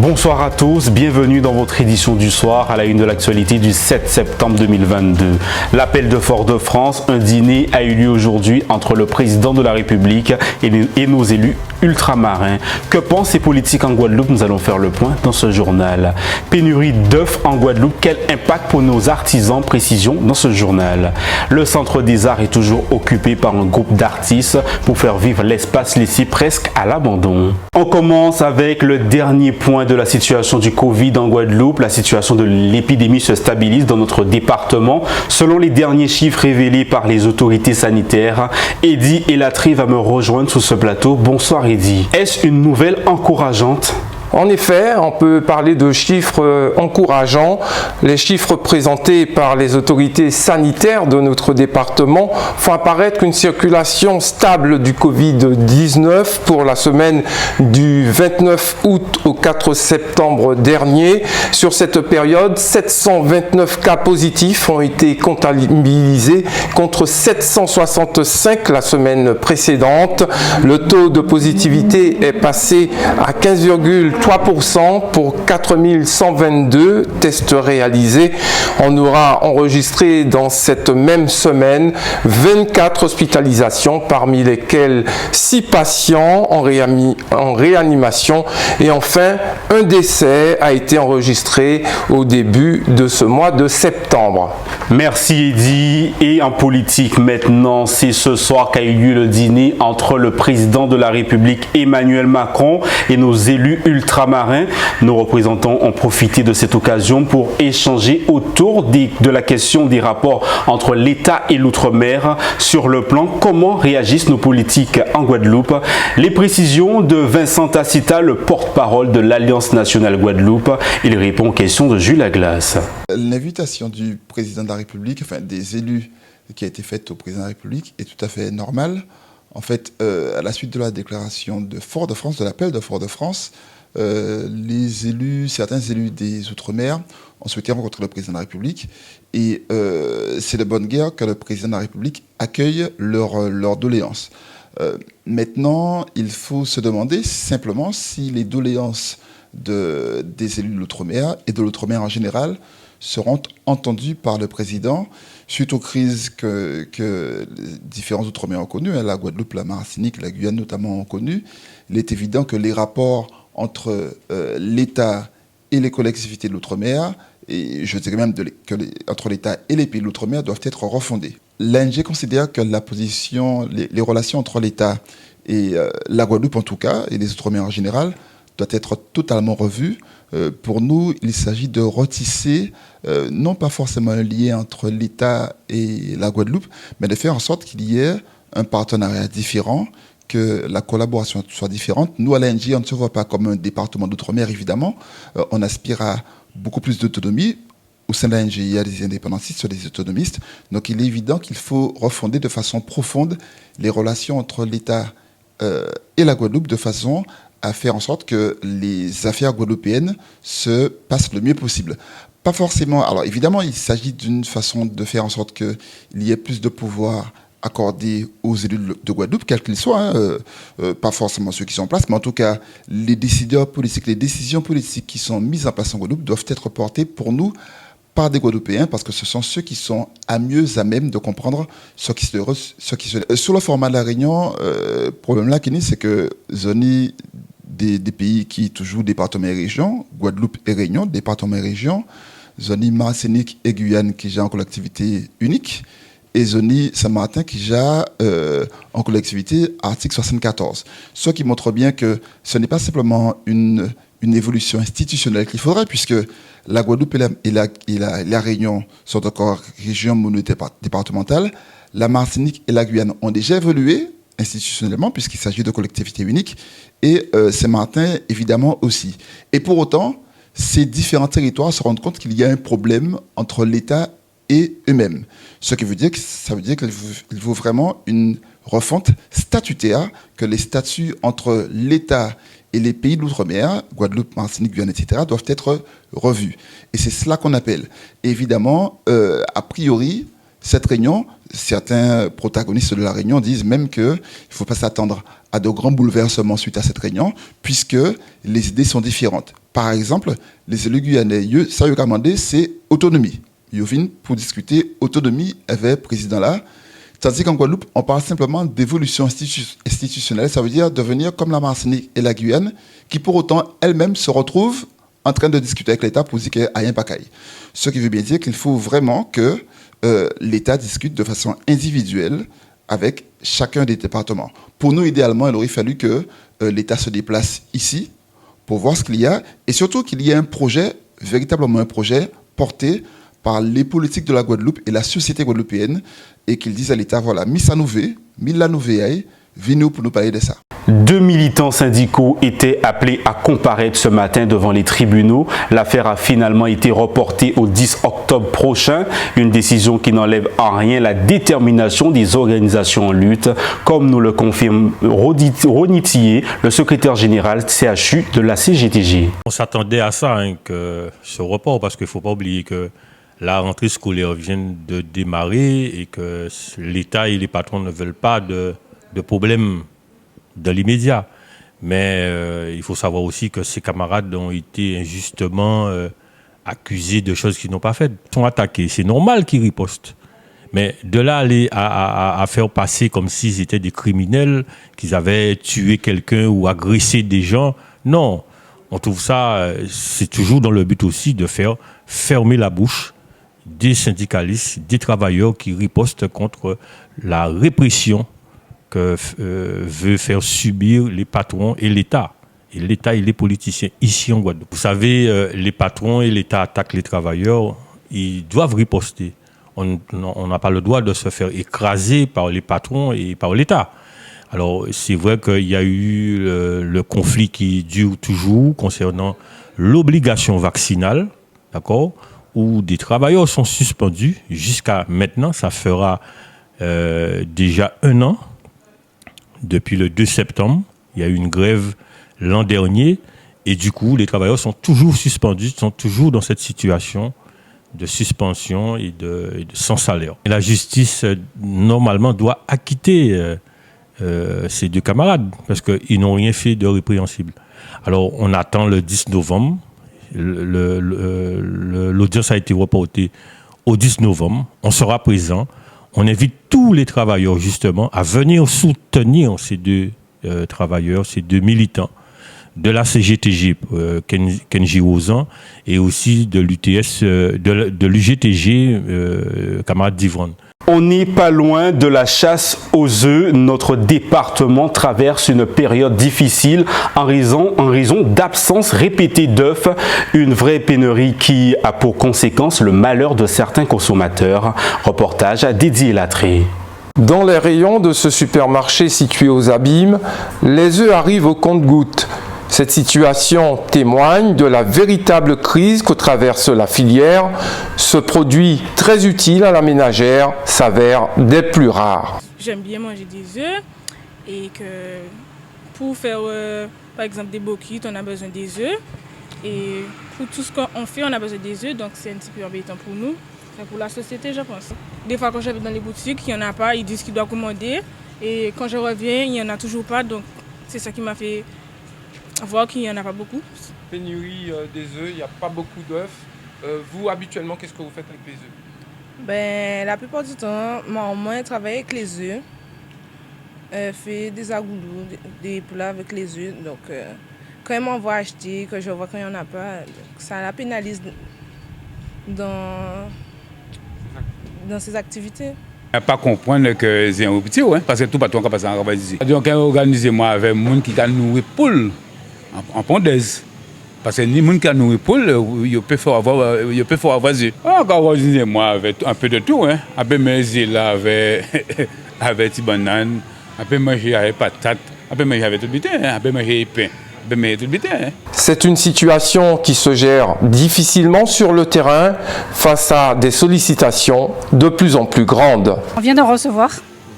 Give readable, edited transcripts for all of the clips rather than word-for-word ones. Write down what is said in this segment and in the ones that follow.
Bonsoir à tous, bienvenue dans votre édition du soir à la une de l'actualité du 7 septembre 2022. L'appel de Fort-de-France, un dîner a eu lieu aujourd'hui entre le président de la République et nos élus ultramarins. Que pensent les politiques en Guadeloupe? Nous allons faire le point dans ce journal. Pénurie d'œufs en Guadeloupe, quel impact pour nos artisans? Précision dans ce journal. Le Centre des Arts est toujours occupé par un groupe d'artistes pour faire vivre l'espace laissé presque à l'abandon. On commence avec le dernier point de la situation du Covid en Guadeloupe. La situation de l'épidémie se stabilise dans notre département. Selon les derniers chiffres révélés par les autorités sanitaires, Eddy Elatri va me rejoindre sur ce plateau. Bonsoir Eddy. Est-ce une nouvelle encourageante? En effet, on peut parler de chiffres encourageants. Les chiffres présentés par les autorités sanitaires de notre département font apparaître une circulation stable du Covid-19 pour la semaine du 29 août au 4 septembre dernier. Sur cette période, 729 cas positifs ont été comptabilisés contre 765 la semaine précédente. Le taux de positivité est passé à 15,3% pour 4122 tests réalisés. On aura enregistré dans cette même semaine 24 hospitalisations, parmi lesquelles 6 patients en réanimation. Et enfin, un décès a été enregistré au début de ce mois de septembre. Merci Eddy. Et en politique maintenant, c'est ce soir qu'a eu lieu le dîner entre le président de la République Emmanuel Macron et nos élus ultramarins. Nos représentants ont profité de cette occasion pour échanger autour de la question des rapports entre l'État et l'outre-mer. Sur le plan, comment réagissent nos politiques en Guadeloupe? Les précisions de Vincent Tacita, le porte-parole de l'Alliance nationale Guadeloupe. Il répond aux questions de Jules Laglace. L'invitation du président de la République, enfin des élus qui a été faite au président de la République est tout à fait normale. En fait, à la suite de la déclaration de Fort-de-France, de l'appel de Fort-de-France, certains élus des Outre-mer ont souhaité rencontrer le président de la République et c'est de bonne guerre que le président de la République accueille leurs doléances. Maintenant, il faut se demander simplement si les doléances des élus de l'Outre-mer et de l'Outre-mer en général seront entendues par le président suite aux crises que différents Outre-mer ont connues, la Guadeloupe, la Martinique, la Guyane notamment ont connues. Il est évident que les rapports entre l'État et les collectivités de l'outre-mer, et je dirais même entre l'État et les pays de l'outre-mer, doivent être refondés. L'ANG considère que les relations entre l'État et la Guadeloupe en tout cas, et les outre-mer en général, doivent être totalement revues. Pour nous, il s'agit de retisser, non pas forcément un lien entre l'État et la Guadeloupe, mais de faire en sorte qu'il y ait un partenariat différent, que la collaboration soit différente. Nous, à l'ANG, on ne se voit pas comme un département d'outre-mer, évidemment. On aspire à beaucoup plus d'autonomie. Au sein de l'ANG, il y a des indépendantistes, des autonomistes. Donc, il est évident qu'il faut refonder de façon profonde les relations entre l'État et la Guadeloupe, de façon à faire en sorte que les affaires guadeloupéennes se passent le mieux possible. Pas forcément... Alors, évidemment, il s'agit d'une façon de faire en sorte qu'il y ait plus de pouvoir accordés aux élus de Guadeloupe, quels qu'ils soient, pas forcément ceux qui sont en place, mais en tout cas, les décideurs politiques, les décisions politiques qui sont mises en place en Guadeloupe doivent être portées pour nous par des Guadeloupéens, parce que ce sont ceux qui sont à même de comprendre ce qui se... Sur le format de la réunion, le problème là qu'il y a, c'est que Zoni, des pays qui toujours département et région, Guadeloupe et Réunion, département et région, Zoni, Martinique et Guyane qui gèrent en collectivité unique, et Zoni Saint-Martin qui gère en collectivité article 74. Ce qui montre bien que ce n'est pas simplement une évolution institutionnelle qu'il faudrait, puisque la Guadeloupe et la Réunion sont encore régions monodépartementales. La Martinique et la Guyane ont déjà évolué institutionnellement, puisqu'il s'agit de collectivités uniques, et Saint-Martin, évidemment, aussi. Et pour autant, ces différents territoires se rendent compte qu'il y a un problème entre l'État et eux-mêmes. Ce qui veut dire qu'il faut vraiment une refonte statutaire, que les statuts entre l'État et les pays de l'outre-mer, Guadeloupe, Martinique, Guyane, etc., doivent être revus. Et c'est cela qu'on appelle. Évidemment, a priori, cette réunion, certains protagonistes de la réunion disent même qu'il ne faut pas s'attendre à de grands bouleversements suite à cette réunion, puisque les idées sont différentes. Par exemple, les élus guyanais, ça y a demandé, c'est autonomie. Ils viennent pour discuter autonomie avec le président là. Tandis qu'en Guadeloupe, on parle simplement d'évolution institutionnelle. Ça veut dire devenir comme la Martinique et la Guyane, qui pour autant elles-mêmes se retrouvent en train de discuter avec l'État pour dire qu'il n'y a rien pas caille. Ce qui veut bien dire qu'il faut vraiment que l'État discute de façon individuelle avec chacun des départements. Pour nous, idéalement, il aurait fallu que l'État se déplace ici pour voir ce qu'il y a et surtout qu'il y ait un projet, véritablement un projet porté par les politiques de la Guadeloupe et la société guadeloupéenne et qu'ils disent à l'État, voilà, mis ça nous veut, mis la nous veille, venez pour nous parler de ça. 2 militants syndicaux étaient appelés à comparaître ce matin devant les tribunaux. L'affaire a finalement été reportée au 10 octobre prochain. Une décision qui n'enlève en rien la détermination des organisations en lutte, comme nous le confirme Ronny Thier, le secrétaire général CHU de la CGTG. On s'attendait à ça, que ce report, parce qu'il ne faut pas oublier que la rentrée scolaire vient de démarrer et que l'État et les patrons ne veulent pas de problèmes dans l'immédiat. Mais il faut savoir aussi que ces camarades ont été injustement accusés de choses qu'ils n'ont pas faites. Ils sont attaqués. C'est normal qu'ils ripostent. Mais de là aller à faire passer comme s'ils étaient des criminels, qu'ils avaient tué quelqu'un ou agressé des gens, non. On trouve ça, c'est toujours dans le but aussi de faire fermer la bouche des syndicalistes, des travailleurs qui ripostent contre la répression que veut faire subir les patrons et l'État. Et l'État et les politiciens ici en Guadeloupe. Vous savez, les patrons et l'État attaquent les travailleurs, ils doivent riposter. On n'a pas le droit de se faire écraser par les patrons et par l'État. Alors, c'est vrai qu'il y a eu le conflit qui dure toujours concernant l'obligation vaccinale, d'accord, où des travailleurs sont suspendus. Jusqu'à maintenant, ça fera déjà 1 an. Depuis le 2 septembre, il y a eu une grève l'an dernier. Et du coup, les travailleurs sont toujours suspendus, sont toujours dans cette situation de suspension et de sans salaire. Et la justice, normalement, doit acquitter ces 2 camarades parce qu'ils n'ont rien fait de répréhensible. Alors, on attend le 10 novembre. L'audience a été reportée au 10 novembre. On sera présent. On invite tous les travailleurs, justement, à venir soutenir ces 2 travailleurs, ces 2 militants de la CGTG, Kenji Ozan, et aussi de l'UTS, de l'UGTG, camarade Divron. On n'est pas loin de la chasse aux œufs. Notre département traverse une période difficile en raison d'absence répétée d'œufs. Une vraie pénurie qui a pour conséquence le malheur de certains consommateurs. Reportage à Didier Latré. Dans les rayons de ce supermarché situé aux Abîmes, les œufs arrivent au compte-gouttes. Cette situation témoigne de la véritable crise que traverse la filière. Ce produit très utile à la ménagère s'avère des plus rares. J'aime bien manger des œufs et que pour faire par exemple des bokits, on a besoin des œufs. Et pour tout ce qu'on fait, on a besoin des œufs, donc c'est un petit peu embêtant pour nous. Et pour la société, je pense. Des fois, quand je vais dans les boutiques, il n'y en a pas, ils disent qu'ils doivent commander. Et quand je reviens, il n'y en a toujours pas, donc c'est ça qui m'a fait voir qu'il n'y en a pas beaucoup. Pénurie des œufs, il n'y a pas beaucoup d'œufs. Vous, habituellement, qu'est-ce que vous faites avec les œufs? La plupart du temps, moi, je travaille avec les œufs. Fait des agoulous, des plats avec les œufs. Donc, quand ils m'envoient acheter, que je vois qu'il n'y en a pas, ça la pénalise dans ses activités. Je ne peux pas comprendre que c'est un petit, parce que tout patron qui passe en travail ici. Donc, organisez-moi avec des gens qui ont nourri poule en pondaise. Parce que les gens qui ont nourri poule, ils peuvent avoir œufs. Organisez-moi avec un peu de tout. Après, manger là avec des bananes, après manger avec patates, après manger avec tout le temps, après manger avec pain. C'est une situation qui se gère difficilement sur le terrain face à des sollicitations de plus en plus grandes. On vient de recevoir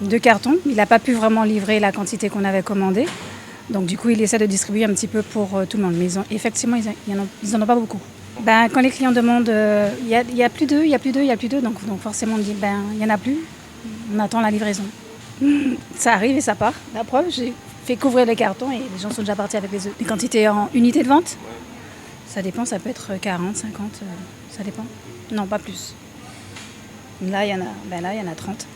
2 cartons. Il n'a pas pu vraiment livrer la quantité qu'on avait commandée. Donc du coup, il essaie de distribuer un petit peu pour tout le monde. Mais effectivement, ils n'en ont pas beaucoup. Quand les clients demandent il y a plus d'œufs, donc forcément on dit il n'y en a plus. On attend la livraison. Ça arrive et ça part. La preuve, j'ai fait couvrir les cartons et les gens sont déjà partis avec les œufs. Les quantités en unité de vente, Ça dépend, ça peut être 40, 50, ça dépend. Non, pas plus. Là, il y en a 30.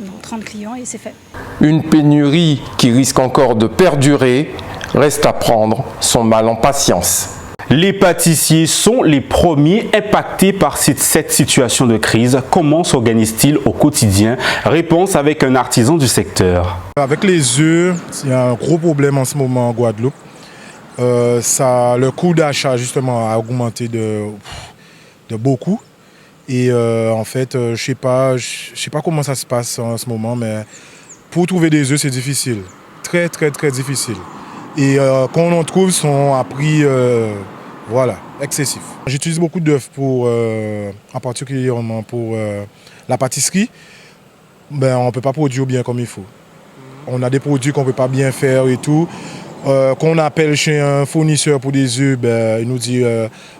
Donc 30 clients et c'est fait. Une pénurie qui risque encore de perdurer. Reste à prendre son mal en patience. Les pâtissiers sont les premiers impactés par cette situation de crise. Comment s'organisent-ils au quotidien? Réponse avec un artisan du secteur. Avec les œufs, il y a un gros problème en ce moment en Guadeloupe. Le coût d'achat justement a augmenté de beaucoup. Et en fait, je sais pas comment ça se passe en ce moment, mais pour trouver des œufs, c'est difficile. Très, très, très difficile. Et quand on en trouve, sont à prix excessif. J'utilise beaucoup d'œufs en particulièrement pour la pâtisserie. On ne peut pas produire bien comme il faut. On a des produits qu'on ne peut pas bien faire et tout. Quand on appelle chez un fournisseur pour des œufs, il nous dit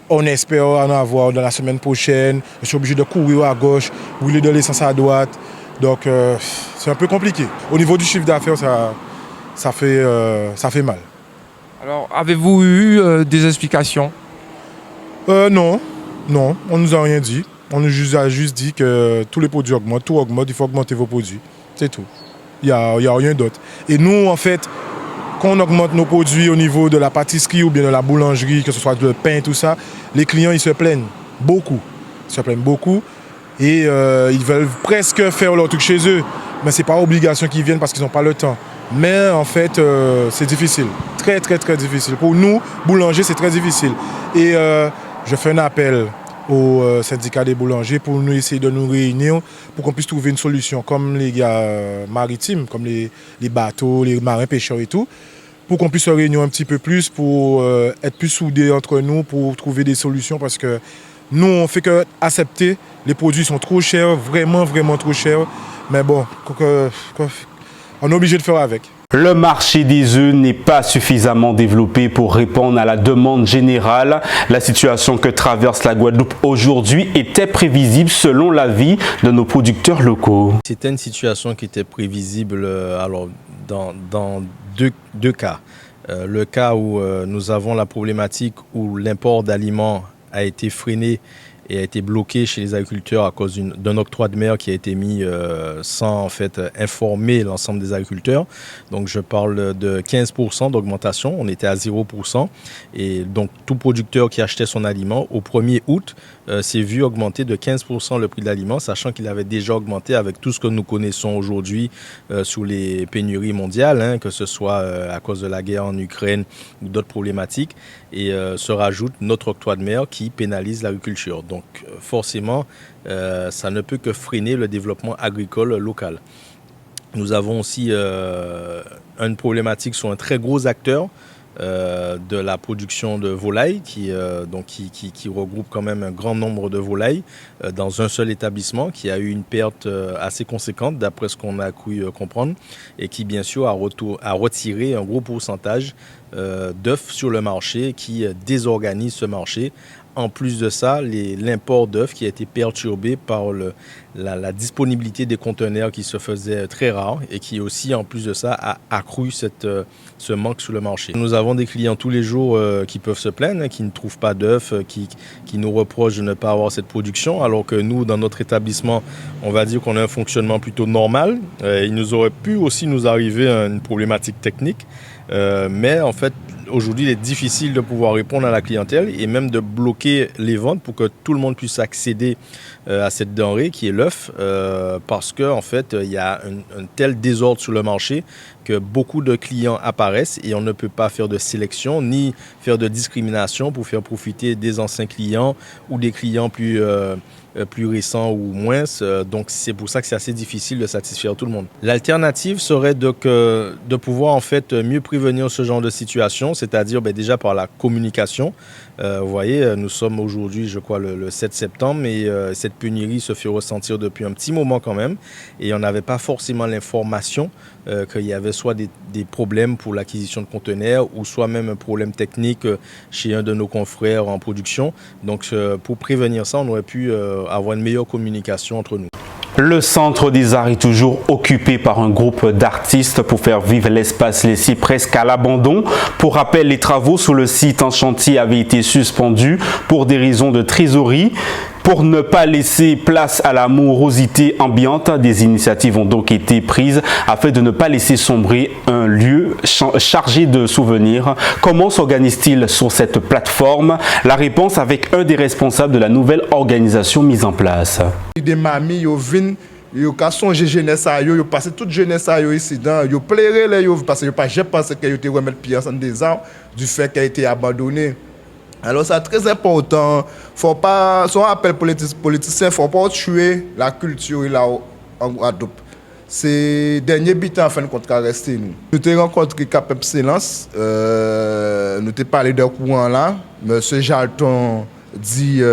on espère en avoir dans la semaine prochaine. Je suis obligé de courir à gauche, brûler de l'essence à droite. Donc c'est un peu compliqué. Au niveau du chiffre d'affaires, ça fait mal. Alors, avez-vous eu des explications? Non, on nous a rien dit. On nous a juste dit que tous les produits augmentent, tout augmente, il faut augmenter vos produits. C'est tout. Il n'y a rien d'autre. Et nous, en fait, quand on augmente nos produits au niveau de la pâtisserie ou bien de la boulangerie, que ce soit le pain, tout ça, les clients, ils se plaignent beaucoup. Ils se plaignent beaucoup et ils veulent presque faire leur truc chez eux. Mais ce n'est pas obligation qu'ils viennent parce qu'ils n'ont pas le temps. Mais en fait, c'est difficile. Très, très, très difficile. Pour nous, boulangers, c'est très difficile. Et je fais un appel au syndicat des boulangers pour nous essayer de nous réunir pour qu'on puisse trouver une solution, comme les gars maritimes, comme les bateaux, les marins pêcheurs et tout, pour qu'on puisse se réunir un petit peu plus, pour être plus soudés entre nous, pour trouver des solutions, parce que nous, on ne fait qu'accepter. Les produits sont trop chers, vraiment, vraiment trop chers. Mais bon, on est obligé de faire avec. Le marché des œufs n'est pas suffisamment développé pour répondre à la demande générale. La situation que traverse la Guadeloupe aujourd'hui était prévisible selon l'avis de nos producteurs locaux. C'était une situation qui était prévisible dans deux cas. Le cas où nous avons la problématique où l'import d'aliments a été freiné et a été bloqué chez les agriculteurs à cause d'un octroi de mer qui a été mis sans en fait informer l'ensemble des agriculteurs. Donc je parle de 15% d'augmentation, on était à 0%. Et donc tout producteur qui achetait son aliment au 1er août s'est vu augmenter de 15% le prix de l'aliment, sachant qu'il avait déjà augmenté avec tout ce que nous connaissons aujourd'hui sous les pénuries mondiales, que ce soit à cause de la guerre en Ukraine ou d'autres problématiques. Et se rajoute notre octroi de mer qui pénalise l'agriculture. Donc forcément, ça ne peut que freiner le développement agricole local. Nous avons aussi une problématique sur un très gros acteur de la production de volailles qui regroupe quand même un grand nombre de volailles dans un seul établissement, qui a eu une perte assez conséquente d'après ce qu'on a cru comprendre, et qui bien sûr a retiré un gros pourcentage d'œufs sur le marché, qui désorganise ce marché. En plus de ça, l'import d'œufs qui a été perturbé par la disponibilité des conteneurs qui se faisait très rare, et qui aussi, en plus de ça, a accru ce manque sur le marché. Nous avons des clients tous les jours qui peuvent se plaindre, qui ne trouvent pas d'œufs, qui nous reprochent de ne pas avoir cette production, alors que nous, dans notre établissement, on va dire qu'on a un fonctionnement plutôt normal. Il nous aurait pu aussi nous arriver une problématique technique, mais en fait, aujourd'hui, il est difficile de pouvoir répondre à la clientèle et même de bloquer les ventes pour que tout le monde puisse accéder à cette denrée qui est l'œuf, parce qu'en fait, il y a un tel désordre sur le marché que beaucoup de clients apparaissent et on ne peut pas faire de sélection ni faire de discrimination pour faire profiter des anciens clients ou des clients plus récents ou moins. Donc c'est pour ça que c'est assez difficile de satisfaire tout le monde. L'alternative serait de pouvoir en fait mieux prévenir ce genre de situation, c'est-à-dire déjà par la communication. Vous voyez, nous sommes aujourd'hui, je crois, le 7 septembre, et cette pénurie se fait ressentir depuis un petit moment quand même, et on n'avait pas forcément l'information qu'il y avait soit des problèmes pour l'acquisition de conteneurs, ou soit même un problème technique chez un de nos confrères en production. Donc pour prévenir ça, on aurait pu avoir une meilleure communication entre nous. Le Centre des Arts est toujours occupé par un groupe d'artistes pour faire vivre l'espace laissé presque à l'abandon. Pour rappel, les travaux sur le site en chantier avaient été suspendus pour des raisons de trésorerie. Pour ne pas laisser place à la morosité ambiante, des initiatives ont donc été prises afin de ne pas laisser sombrer un lieu chargé de souvenirs. Comment s'organise-t-il sur cette plateforme? La réponse avec un des responsables de la nouvelle organisation mise en place. Des mamies, ils viennent, ils ont songé jeunesse à eux, ils ont passé toute jeunesse à eux ici, ils ont pleuré les parce que j'ai pensé qu'ils étaient remettre pied en des arbres du fait qu'elle a été abandonnée. Alors c'est très important, faut pas, son appel politicien, faut pas tuer la culture là en Guadeloupe. C'est dernier bitan en fin de compte qu'a resté nous. Nous avons rencontré Capep Silence, nous avons parlé de courant là, monsieur Jalton dit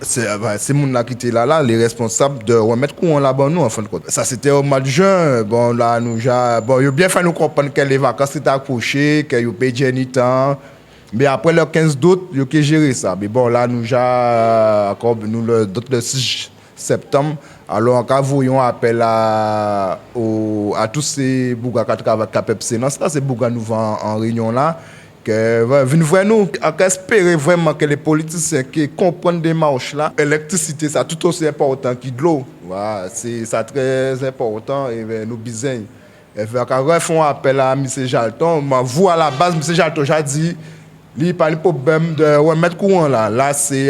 c'est mon là qui était là, les responsables de remettre courant là-bas nous en fin de compte. Ça c'était au mois de juin, bon là nous il a bien fait nous comprendre que les vacances étaient accrochées, que il payé du temps. Mais après le 15 août, il faut gérer ça. Mais bon, là, nous avons le 6 septembre. Alors, quand nous voyons appel à tous ces bougas qui travaillent avec Capep Silence, là, ces bougas nous vont en réunion là, venez voir nous. On espérer vraiment que les politiciens qui comprennent des marches là, l'électricité, c'est tout aussi important que de l'eau. Voilà, c'est très important et nous besoin. Et quand ils font appel à M. Jalton, vous à la base, M. Jalton, j'ai dit, il n'y a pas de problème de remettre courant là. Là, c'est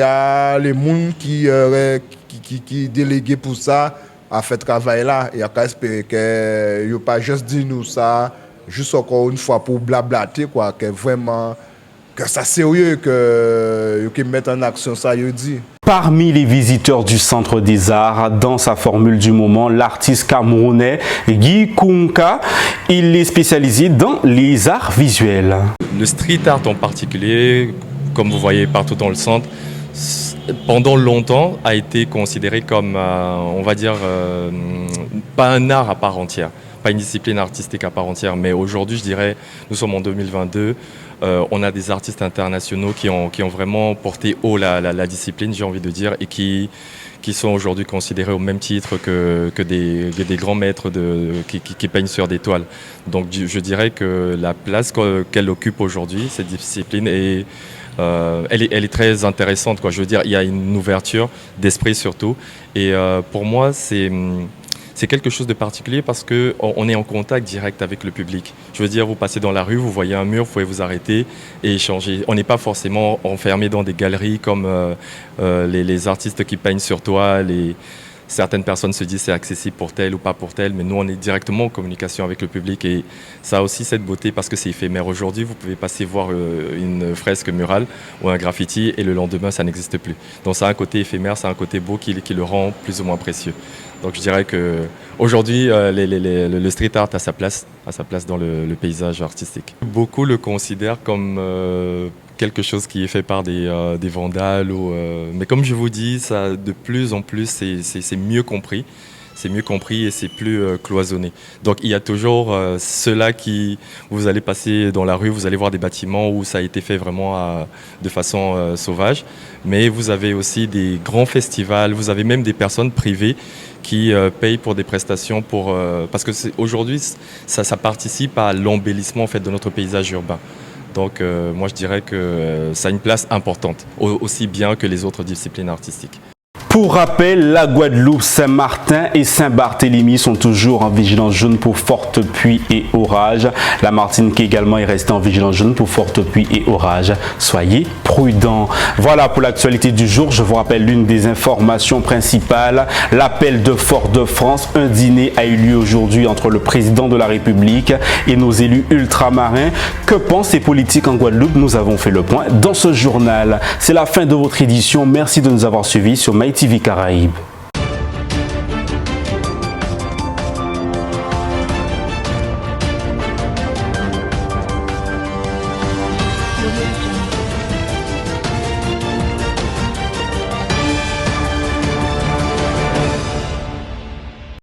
les gens qui délégués pour ça à faire travail là. Et on espère qu'ils n'ont pas juste dit nous ça, juste encore une fois pour blablater, quoi, que vraiment, que ça sérieux, qu'ils mettent en action ça, ils disent. Parmi les visiteurs du Centre des Arts, dans sa formule du moment, l'artiste camerounais Guy Kounka, il est spécialisé dans les arts visuels. Le street art en particulier, comme vous voyez partout dans le centre, pendant longtemps a été considéré comme, on va dire, pas un art à part entière, pas une discipline artistique à part entière, mais aujourd'hui je dirais, nous sommes en 2022, on a des artistes internationaux qui ont vraiment porté haut la discipline, j'ai envie de dire, et qui sont aujourd'hui considérés au même titre que des grands maîtres qui peignent sur des toiles. Donc je dirais que la place qu'elle occupe aujourd'hui, cette discipline, elle est très intéressante, quoi. Je veux dire, il y a une ouverture d'esprit surtout. Et pour moi, c'est quelque chose de particulier parce qu'on est en contact direct avec le public. Je veux dire, vous passez dans la rue, vous voyez un mur, vous pouvez vous arrêter et échanger. On n'est pas forcément enfermé dans des galeries comme les artistes qui peignent sur toile. Certaines personnes se disent c'est accessible pour tel ou pas pour tel, mais nous on est directement en communication avec le public et ça a aussi cette beauté parce que c'est éphémère. Aujourd'hui, vous pouvez passer voir une fresque murale ou un graffiti et le lendemain ça n'existe plus. Donc ça a un côté éphémère, ça a un côté beau qui le rend plus ou moins précieux. Donc je dirais qu'aujourd'hui, le street art a sa place dans le paysage artistique. Beaucoup le considèrent comme quelque chose qui est fait par des vandales. Mais comme je vous dis, ça, de plus en plus, c'est mieux compris. C'est mieux compris et c'est plus cloisonné. Donc il y a toujours ceux-là qui, vous allez passer dans la rue, vous allez voir des bâtiments où ça a été fait vraiment de façon sauvage. Mais vous avez aussi des grands festivals, vous avez même des personnes privées qui payent pour des prestations parce que aujourd'hui, ça participe à l'embellissement en fait, de notre paysage urbain. Donc moi je dirais que ça a une place importante, aussi bien que les autres disciplines artistiques. Pour rappel, la Guadeloupe, Saint-Martin et Saint-Barthélemy sont toujours en vigilance jaune pour fortes pluies et orages. La Martinique également est restée en vigilance jaune pour fortes pluies et orages. Soyez prudents. Voilà pour l'actualité du jour. Je vous rappelle l'une des informations principales. L'appel de Fort-de-France. Un dîner a eu lieu aujourd'hui entre le président de la République et nos élus ultramarins. Que pensent les politiques en Guadeloupe? Nous avons fait le point dans ce journal. C'est la fin de votre édition. Merci de nous avoir suivis sur MyTV Caraïbes.